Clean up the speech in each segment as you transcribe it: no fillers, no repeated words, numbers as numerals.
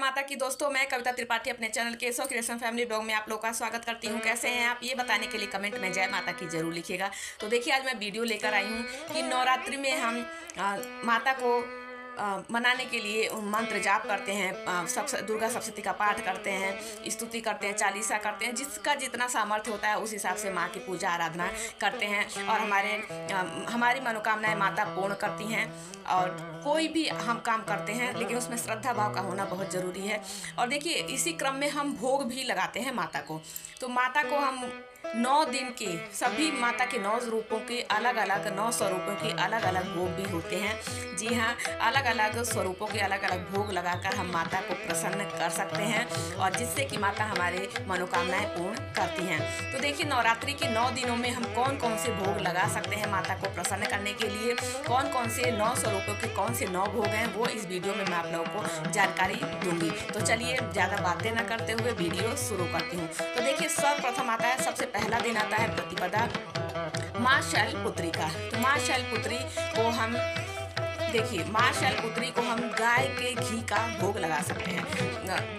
माता की दोस्तों, मैं कविता त्रिपाठी अपने channel Keshav creation family blog में आप लोग का स्वागत करती हूं। कैसे हैं आप, ये बताने के लिए कमेंट में जय माता की जरूर लिखिएगा। तो देखिए, आज मैं वीडियो लेकर आई हूं कि नवरात्रि में हम माता को मनाने के लिए मंत्र जाप करते हैं, दुर्गा सप्तशती का पाठ करते हैं, स्तुति करते हैं, चालीसा करते हैं। जिसका जितना सामर्थ्य होता है उस हिसाब से माँ की पूजा आराधना करते हैं और हमारी मनोकामनाएं माता पूर्ण करती हैं। और कोई भी हम काम करते हैं लेकिन उसमें श्रद्धा भाव का होना बहुत ज़रूरी है। और देखिए, इसी क्रम में हम भोग भी लगाते हैं माता को। तो माता को हम 9 दिन के सभी माता के 9 रूपों के अलग अलग 9 स्वरूपों के अलग अलग भोग भी होते हैं। जी हाँ, अलग अलग स्वरूपों के अलग अलग भोग लगाकर हम माता को प्रसन्न कर सकते हैं और जिससे कि माता हमारे मनोकामनाएं पूर्ण करती हैं। तो देखिए, नवरात्रि के 9 दिनों में हम कौन कौन से भोग लगा सकते हैं माता को प्रसन्न करने के लिए, कौन कौन से 9 स्वरूपों के कौन से 9 भोग हैं, वो इस वीडियो में मैं आप लोगों को जानकारी दूंगी। तो चलिए, ज़्यादा बातें न करते हुए वीडियो शुरू करती हूँ। तो देखिए, सर्वप्रथम आता है, सबसे पहला दिन आता है प्रतिपदा माँ शैलपुत्री का। तो माँ शैलपुत्री को हम देखिए, माँ शैलपुत्री को हम गाय के घी का भोग लगा सकते हैं।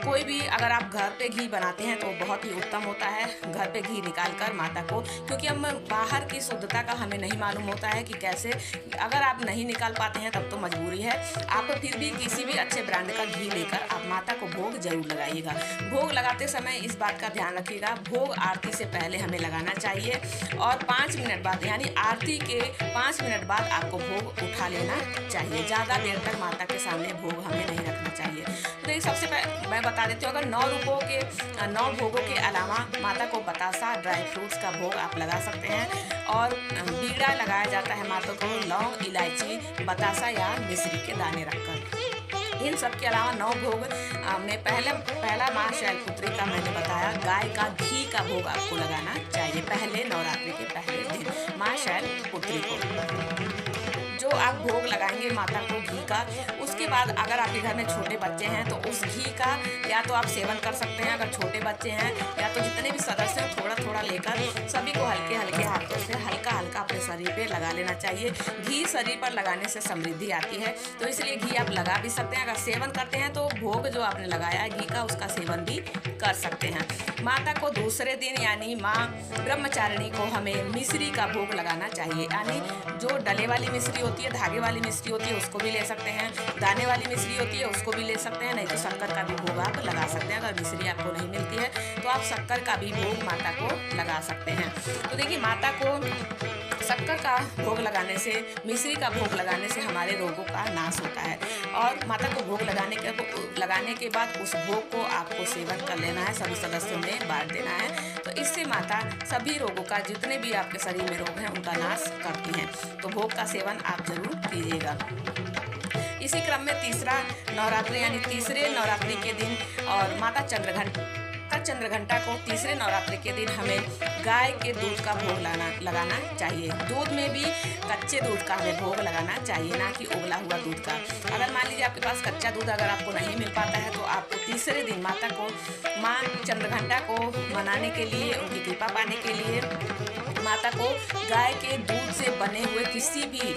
कोई भी अगर आप घर पे घी बनाते हैं तो बहुत ही उत्तम होता है, घर पे घी निकाल कर माता को, क्योंकि हम बाहर की शुद्धता का हमें नहीं मालूम होता है कि कैसे, अगर आप नहीं निकाल पाते हैं तब तो मजबूरी है, आप फिर भी किसी भी अच्छे ब्रांड का घी लेकर आप माता को भोग जरूर लगाइएगा। भोग लगाते समय इस बात का ध्यान रखिएगा, भोग आरती से पहले हमें लगाना चाहिए और 5 मिनट बाद, यानी आरती के 5 मिनट बाद आपको भोग उठा लेना चाहिए। ज़्यादा देर तक माता के सामने भोग हमें नहीं रखना चाहिए। तो ये सबसे पहले मैं बता देती हूँ, अगर 9 भोगों के अलावा माता को बतासा, ड्राई फ्रूट्स का भोग आप लगा सकते हैं और बीड़ा लगाया जाता है माता को लौंग, इलायची, बतासा या मिश्री के दाने रखकर। इन सब के अलावा 9 भोग में पहला माँ शैलपुत्री का मैंने बताया, गाय का घी का भोग आपको लगाना चाहिए पहले नवरात्रि के पहले दिन माँ शैलपुत्री को। जो आप भोग लगाएंगे माता को घी का, उसके बाद अगर आपके घर में छोटे बच्चे हैं तो उस घी का या तो आप सेवन कर सकते हैं, अगर छोटे बच्चे हैं, या तो जितने भी सदस्य हैं थोड़ा थोड़ा लेकर सभी को हल्के हल्के हाथों से हल्का हल्का अपने शरीर पे लगा लेना चाहिए। घी शरीर पर लगाने से समृद्धि आती है, तो इसलिए घी आप लगा भी सकते हैं। अगर सेवन करते हैं तो भोग जो आपने लगाया है घी का, उसका सेवन भी कर सकते हैं। माता को दूसरे दिन यानी माँ ब्रह्मचारिणी को हमें मिश्री का भोग लगाना चाहिए, यानी जो डले वाली मिश्री होती है, धागे वाली मिश्री होती है, उसको भी ले सकते हैं, दाने वाली मिश्री होती है उसको भी ले सकते हैं, नहीं तो शक्कर का भी भोग आप लगा सकते हैं। अगर मिश्री आपको नहीं मिलती है तो आप शक्कर का भी भोग माता को लगा सकते हैं। तो देखिए, माता को शक्कर का भोग लगाने से, मिश्री का भोग लगाने से हमारे रोगों का नाश होता है और माता को भोग लगाने के बाद उस भोग को आपको सेवन कर लेना है, सभी सदस्यों में बांट देना है। तो इससे माता सभी रोगों का, जितने भी आपके शरीर में रोग हैं उनका नाश करती हैं। तो भोग का सेवन आप जरूर कीजिएगा। इसी क्रम में तीसरा नवरात्रि यानी तीसरे नवरात्रि के दिन और माता चंद्रघंटा को तीसरे नवरात्रि के दिन हमें गाय के दूध का भोग लगाना चाहिए। दूध में भी कच्चे दूध का हमें भोग लगाना चाहिए, ना कि उबला हुआ दूध का। अगर मान लीजिए आपके पास कच्चा दूध अगर आपको नहीं मिल पाता है तो आपको तीसरे दिन माँ चंद्रघंटा को मनाने के लिए, उनकी कृपा पाने के लिए माता को गाय के दूध से बने हुए किसी भी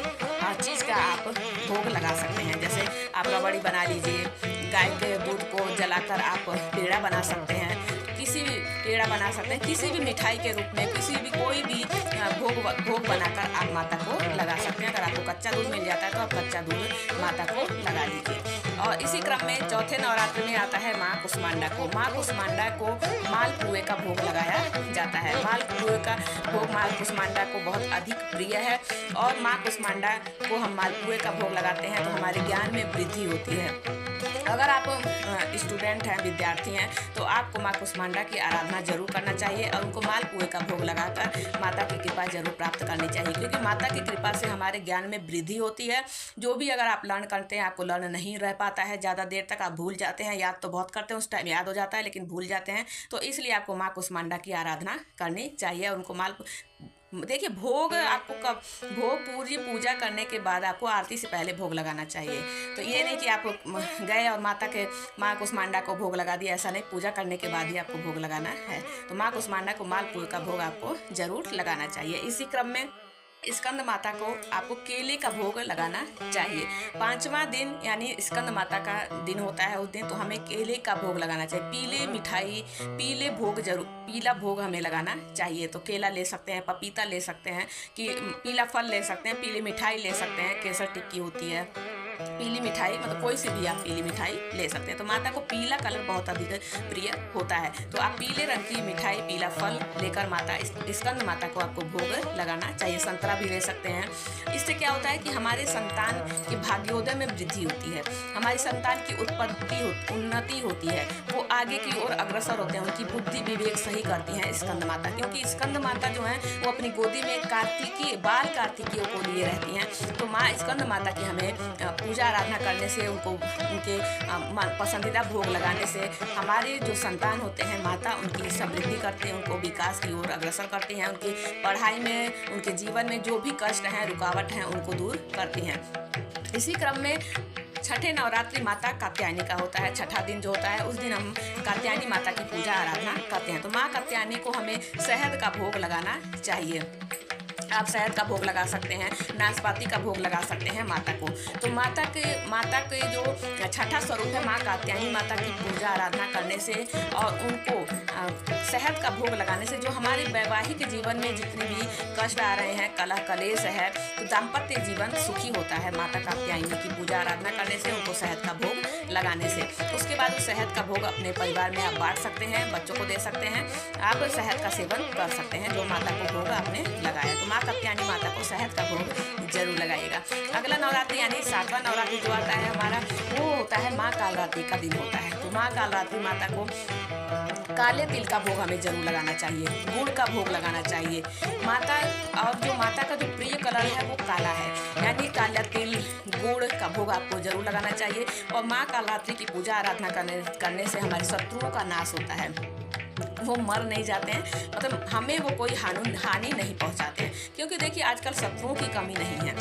चीज़ का आप भोग लगा सकते हैं। जैसे आप रबड़ी बना लीजिए, गाय के दूध को जलाकर आप पेड़ा बना सकते हैं, किसी भी पेड़ा बना सकते हैं, किसी भी मिठाई के रूप में, किसी भी कोई भी भोग बनाकर आप माता को लगा सकते हैं। अगर आपको कच्चा दूध मिल जाता है तो आप कच्चा दूध माता को लगा लीजिए। और इसी क्रम में चौथे नवरात्र में आता है माँ कुष्मांडा को। माँ कुष्मांडा को मालपुए का भोग लगाया जाता है। मालपुए का भोग माँ कुष्मांडा को बहुत अधिक प्रिय है और माँ कुष्मांडा को हम मालपुए का भोग लगाते हैं तो हमारे ज्ञान में वृद्धि होती है। अगर आप स्टूडेंट हैं, विद्यार्थी हैं, तो आपको माँ कुष्मांडा की आराधना जरूर करना चाहिए और उनको मालपुए का भोग लगाकर माता की कृपा जरूर प्राप्त करनी चाहिए, क्योंकि माता की कृपा से हमारे ज्ञान में वृद्धि होती है। जो भी अगर आप लर्न करते हैं आपको लर्न नहीं रह पाता है, ज़्यादा देर तक आप भूल जाते हैं, याद तो बहुत करते हैं, उस टाइम याद हो जाता है लेकिन भूल जाते हैं। तो इसलिए आपको माँ कुष्मांडा की आराधना करनी चाहिए। उनको देखिए, भोग आपको कब पूजा करने के बाद आपको आरती से पहले भोग लगाना चाहिए। तो ये नहीं कि आप गए और माँ कुष्मांडा को भोग लगा दिया, ऐसा नहीं, पूजा करने के बाद ही आपको भोग लगाना है। तो माँ कुष्मांडा को मालपुए का भोग आपको जरूर लगाना चाहिए। इसी क्रम में स्कंद माता को आपको केले का भोग लगाना चाहिए। 5वां दिन यानी स्कंद माता का दिन होता है, उस दिन तो हमें केले का भोग लगाना चाहिए। पीले मिठाई, पीले भोग जरूर, पीला भोग हमें लगाना चाहिए। तो केला ले सकते हैं, पपीता ले सकते हैं, कि पीला फल ले सकते हैं, पीली मिठाई ले सकते हैं, केसर टिक्की होती है, पीली मिठाई, मतलब कोई सी भी आप पीली मिठाई ले सकते हैं। तो माता को पीला कलर बहुत अधिक प्रिय होता है, तो आप पीले रंग की मिठाई, पीला फल लेकर माता स्कंद माता को आपको भोग लगाना चाहिए। संतरा भी ले सकते हैं। इससे क्या होता है कि हमारे संतान के भाग्योदय में वृद्धि होती है, हमारी संतान की उन्नति होती है, वो आगे की ओर अग्रसर होते हैं, उनकी बुद्धि विवेक सही करती हैं स्कंद माता। क्योंकि स्कंद माता जो है वो अपनी गोदी में बाल कार्तिकीय को लिए रहती हैं। तो माँ स्कंद माता की हमें पूजा आराधना करने से, उनको उनके पसंदीदा भोग लगाने से हमारे जो संतान होते हैं माता उनकी समृद्धि करते हैं, उनको विकास की ओर अग्रसर करती हैं, उनकी पढ़ाई में, उनके जीवन में जो भी कष्ट हैं, रुकावट हैं, उनको दूर करती हैं। इसी क्रम में छठे नवरात्रि माता कात्यायनी का होता है। छठा दिन जो होता है उस दिन हम कात्यायनी माता की पूजा आराधना करते हैं। तो माँ कात्यायनी को हमें शहद का भोग लगाना चाहिए। आप शहद का भोग लगा सकते हैं, नाशपाती का भोग लगा सकते हैं माता को। तो माता के जो छठा स्वरूप है माँ कात्यायनी माता की पूजा आराधना करने से और उनको शहद का भोग लगाने से जो हमारे वैवाहिक जीवन में जितने भी कष्ट आ रहे हैं, कलह कलेश है, तो दाम्पत्य जीवन सुखी होता है माता कात्यायनी की पूजा आराधना करने से, उनको शहद का भोग लगाने से। उसके बाद उस शहद का भोग अपने परिवार में आप बांट सकते हैं, बच्चों को दे सकते हैं, आप शहद का सेवन कर सकते हैं जो माता को भोग आपने लगाया। तो माँ कात्यायनी माता को शहद का भोग जरूर लगाइएगा। अगला नवरात्रि यानी 7वां नवरात्रि जो आता है हमारा, वो होता है माँ कालरात्रि का दिन होता है। तो माँ कालरात्रि माता को काले तिल का भोग हमें जरूर लगाना चाहिए, गुड़ का भोग लगाना चाहिए माता। और जो माता का जो प्रिय कलर है वो काला है, यानी काला तिल गुड़ का भोग आपको जरूर लगाना चाहिए। और माँ कालरात्रि की पूजा आराधना करने से हमारे शत्रुओं का नाश होता है, वो मर नहीं जाते हैं, मतलब हमें वो कोई हानि नहीं पहुंचाते हैं। क्योंकि देखिए आजकल शत्रुओं की कमी नहीं है,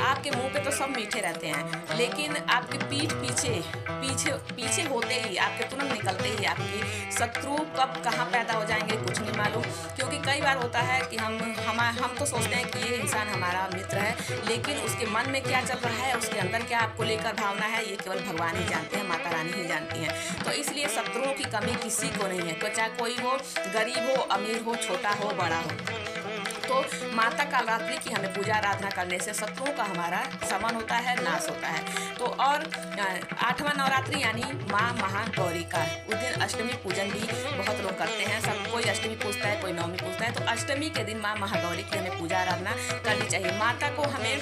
आपके मुंह पे तो सब मीठे रहते हैं, लेकिन आपके पीठ पीछे होते ही, आपके तुरंत निकलते ही आपकी शत्रु कब कहाँ पैदा हो जाएंगे कुछ नहीं मालूम। क्योंकि कई बार होता है कि हम तो सोचते हैं कि ये इंसान हमारा मित्र है, लेकिन उसके मन में क्या चल रहा है, उसके अंदर क्या आपको लेकर भावना है, ये केवल भगवान ही जानते हैं, माता रानी ही जानती हैं। तो इसलिए शत्रुओं की कमी किसी को नहीं है, चाहे कोई हो, गरीब हो, अमीर हो, छोटा हो, बड़ा हो। तो माता कालरात्रि की हमें पूजा आराधना करने से शत्रुओं का हमारा शमन होता है, नाश होता है। तो और 8वां नवरात्रि यानी माँ महागौरी का, उस दिन अष्टमी पूजन भी बहुत लोग करते हैं, सब कोई अष्टमी पूजता है, कोई नवमी पूजता है। तो अष्टमी के दिन माँ महागौरी की हमें पूजा आराधना करनी चाहिए। माता को हमें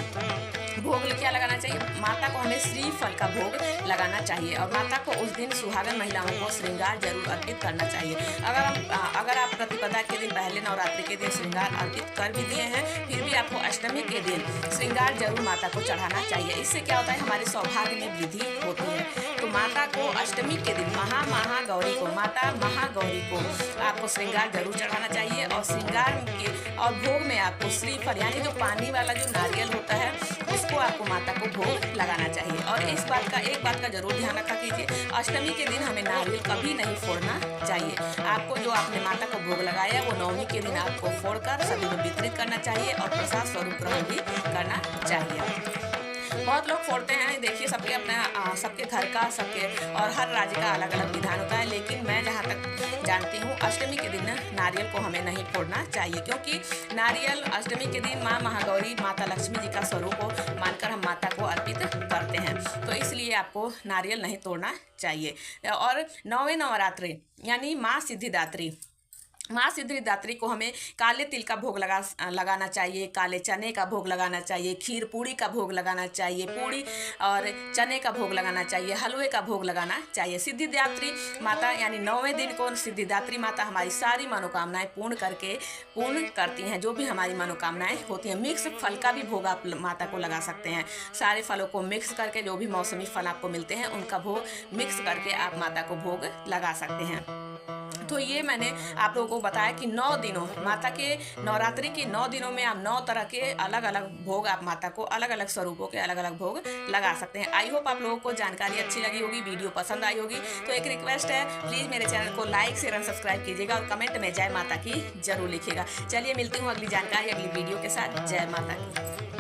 भोग क्या लगाना चाहिए, माता को हमें श्रीफल का भोग लगाना चाहिए। और माता को उस दिन सुहागन महिलाओं को श्रृंगार जरूर अर्पित करना चाहिए। अगर आप प्रतिपदा के दिन, पहले नवरात्रि के दिन श्रृंगार अर्पित कर भी दिए हैं, फिर भी आपको अष्टमी के दिन श्रृंगार जरूर माता को चढ़ाना चाहिए। इससे क्या होता है, हमारे सौभाग्य में वृद्धि होती है। तो माता को अष्टमी के दिन महागौरी को, माता महागौरी को आपको श्रृंगार जरूर चढ़ाना चाहिए। और श्रृंगार के और भोग में आपको श्रीफल यानी जो पानी वाला जो नारियल होता है उसको आपको माता को भोग लगाना चाहिए। और एक बात का जरूर ध्यान रखा कीजिए, अष्टमी के दिन हमें नारियल कभी नहीं फोड़ना चाहिए। आपको जो आपने माता को भोग लगाया वो नवमी के दिन आपको फोड़कर सभी को वितरित करना चाहिए और प्रसाद स्वरूप ग्रहण भी करना चाहिए। बहुत लोग फोड़ते हैं, देखिए सबके अपना सबके घर का, सबके और हर राज्य का अलग अलग विधान होता है, लेकिन मैं जहाँ तक जानती हूँ अष्टमी के दिन नारियल को हमें नहीं फोड़ना चाहिए। क्योंकि नारियल अष्टमी के दिन माँ महागौरी, माता लक्ष्मी जी का स्वरूप को मानकर हम माता को अर्पित करते हैं, तो इसलिए आपको नारियल नहीं तोड़ना चाहिए। और 9वें नवरात्रि यानी माँ सिद्धिदात्री, माँ सिद्धिदात्री को हमें काले तिल का भोग लगाना चाहिए, काले चने का भोग लगाना चाहिए, खीर पूड़ी का भोग लगाना चाहिए, पूड़ी और चने का भोग लगाना चाहिए, हलवे का भोग लगाना चाहिए। सिद्धिदात्री माता यानी 9वें दिन को सिद्धिदात्री माता हमारी सारी मनोकामनाएं पूर्ण करती हैं, जो भी हमारी मनोकामनाएं होती हैं। मिक्स फल का भी भोग आप माता को लगा सकते हैं, सारे फलों को मिक्स करके, जो भी मौसमी फल आपको मिलते हैं उनका भोग मिक्स करके आप माता को भोग लगा सकते हैं। तो ये मैंने आप लोगों को बताया कि 9 दिनों माता के नवरात्रि के 9 दिनों में आप 9 तरह के अलग अलग भोग आप माता को अलग अलग स्वरूपों के अलग अलग भोग लगा सकते हैं। आई होप आप लोगों को जानकारी अच्छी लगी होगी, वीडियो पसंद आई होगी। तो एक रिक्वेस्ट है, प्लीज़ मेरे चैनल को लाइक शेयर एंड सब्सक्राइब कीजिएगा और कमेंट में जय माता की जरूर लिखिएगा। चलिए मिलती हूँ अगली जानकारी अगली वीडियो के साथ। जय माता की।